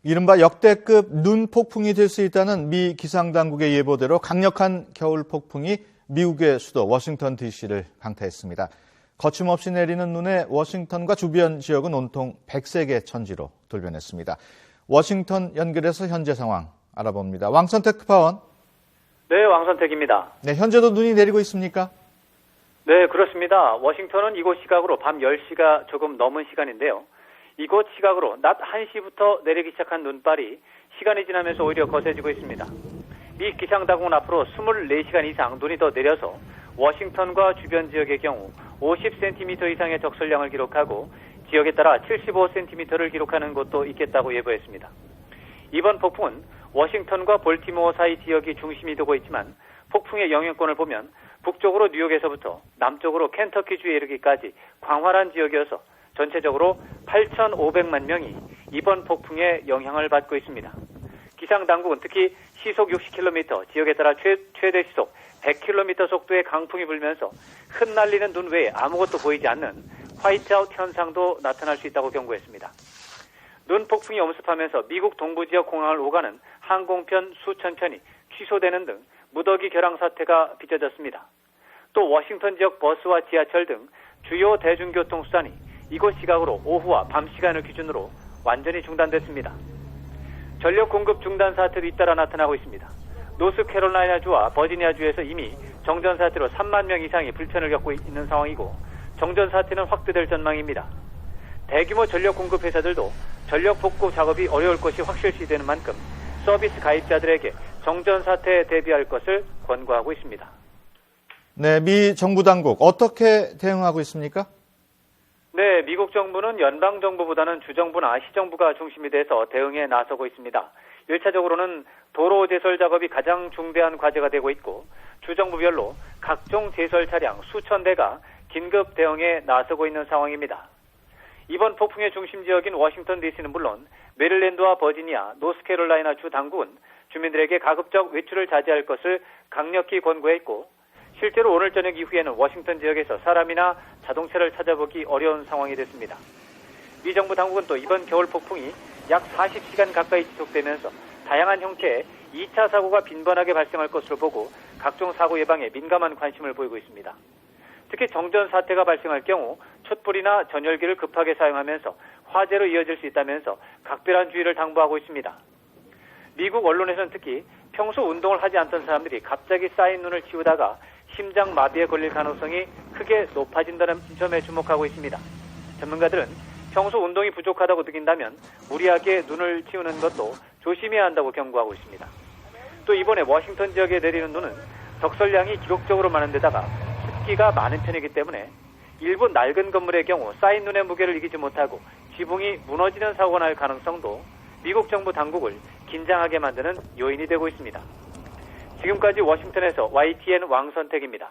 이른바 역대급 눈 폭풍이 될 수 있다는 미 기상당국의 예보대로 강력한 겨울 폭풍이 미국의 수도 워싱턴 DC를 강타했습니다. 거침없이 내리는 눈에 워싱턴과 주변 지역은 온통 백색의 천지로 돌변했습니다. 워싱턴 연결해서 현재 상황 알아봅니다. 왕선택 특파원. 네, 왕선택입니다. 네, 현재도 눈이 내리고 있습니까? 네, 그렇습니다. 워싱턴은 이곳 시각으로 밤 10시가 조금 넘은 시간인데요. 이곳 시각으로 낮 1시부터 내리기 시작한 눈발이 시간이 지나면서 오히려 거세지고 있습니다. 미 기상당국은 앞으로 24시간 이상 눈이 더 내려서 워싱턴과 주변 지역의 경우 50cm 이상의 적설량을 기록하고 지역에 따라 75cm를 기록하는 곳도 있겠다고 예보했습니다. 이번 폭풍은 워싱턴과 볼티모어 사이 지역이 중심이 되고 있지만 폭풍의 영향권을 보면 북쪽으로 뉴욕에서부터 남쪽으로 켄터키주에 이르기까지 광활한 지역이어서 전체적으로 8,500만 명이 이번 폭풍의 영향을 받고 있습니다. 기상당국은 특히 시속 60km, 지역에 따라 최대 시속 100km 속도의 강풍이 불면서 흩날리는 눈 외에 아무것도 보이지 않는 화이트아웃 현상도 나타날 수 있다고 경고했습니다. 눈 폭풍이 엄습하면서 미국 동부 지역 공항을 오가는 항공편 수천 편이 취소되는 등 무더기 결항 사태가 빚어졌습니다. 또 워싱턴 지역 버스와 지하철 등 주요 대중교통수단이 이곳 시각으로 오후와 밤 시간을 기준으로 완전히 중단됐습니다. 전력 공급 중단 사태도 잇따라 나타나고 있습니다. 노스캐롤라이나주와 버지니아주에서 이미 정전 사태로 3만 명 이상이 불편을 겪고 있는 상황이고 정전 사태는 확대될 전망입니다. 대규모 전력 공급 회사들도 전력 복구 작업이 어려울 것이 확실시되는 만큼 서비스 가입자들에게 정전 사태에 대비할 것을 권고하고 있습니다. 네, 미 정부 당국 어떻게 대응하고 있습니까? 네, 미국 정부는 연방정부보다는 주정부나 시정부가 중심이 돼서 대응에 나서고 있습니다. 1차적으로는 도로 제설 작업이 가장 중대한 과제가 되고 있고 주정부별로 각종 제설 차량 수천 대가 긴급 대응에 나서고 있는 상황입니다. 이번 폭풍의 중심 지역인 워싱턴 DC는 물론 메릴랜드와 버지니아, 노스캐롤라이나 주 당국은 주민들에게 가급적 외출을 자제할 것을 강력히 권고했고 실제로 오늘 저녁 이후에는 워싱턴 지역에서 사람이나 자동차를 찾아보기 어려운 상황이 됐습니다. 미 정부 당국은 또 이번 겨울 폭풍이 약 40시간 가까이 지속되면서 다양한 형태의 2차 사고가 빈번하게 발생할 것으로 보고 각종 사고 예방에 민감한 관심을 보이고 있습니다. 특히 정전 사태가 발생할 경우 촛불이나 전열기를 급하게 사용하면서 화재로 이어질 수 있다면서 각별한 주의를 당부하고 있습니다. 미국 언론에서는 특히 평소 운동을 하지 않던 사람들이 갑자기 쌓인 눈을 치우다가 심장 마비에 걸릴 가능성이 크게 높아진다는 점에 주목하고 있습니다. 전문가들은 평소 운동이 부족하다고 느낀다면 무리하게 눈을 치우는 것도 조심해야 한다고 경고하고 있습니다. 또 이번에 워싱턴 지역에 내리는 눈은 적설량이 기록적으로 많은 데다가 습기가 많은 편이기 때문에 일부 낡은 건물의 경우 쌓인 눈의 무게를 이기지 못하고 지붕이 무너지는 사고가 날 가능성도 미국 정부 당국을 긴장하게 만드는 요인이 되고 있습니다. 지금까지 워싱턴에서 YTN 왕선택입니다.